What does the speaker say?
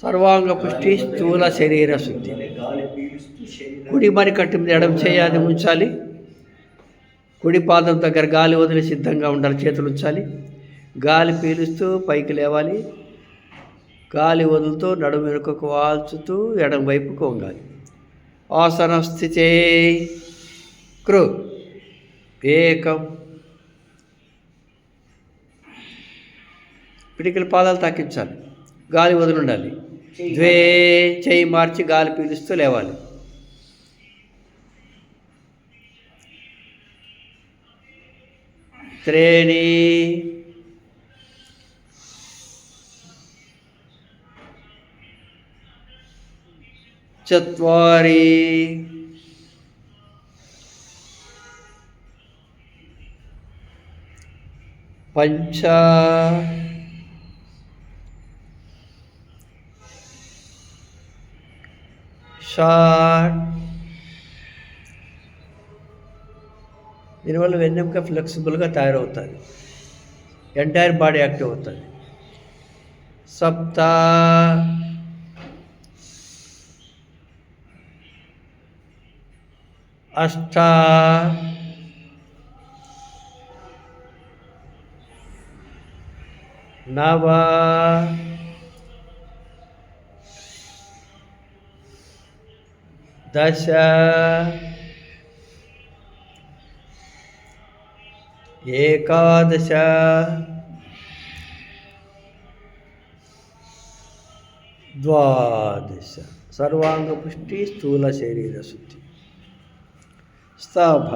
సర్వాంగ పుష్టి, స్థూల శరీర శుద్ధి. కుడి మరి కట్టు మీద ఎడమ చేయాలి ఉంచాలి. కుడి పాదం దగ్గర గాలి వదిలి సిద్ధంగా ఉండాలి. చేతులు ఉంచాలి. గాలి పీలుస్తూ పైకి లేవాలి. గాలి వదులుతూ నడుము వెనుకకు వాల్చుతూ ఎడమ వైపుకు వంగాలి. ఆసన స్థితే కృ ఏకం. పిడికిల పాదాలు తాకించాలి. గాలి వదిలి ఉండాలి. ద్వే చేయి మార్చి గాలి పీలుస్తూ లేవాలి. త్రేణి చత్వారి పంచ షాట్. దీనివల్ల వెన్నెముక ఫ్లెక్సిబుల్గా తయారవుతుంది. ఎంటైర్ బాడీ యాక్టివ్ అవుతుంది. సప్త అష్ట నవ దశ ఏకాదశ ద్వాదశ. సర్వాంగ పుష్టి, స్థూల శరీర శుద్ధి. స్తభ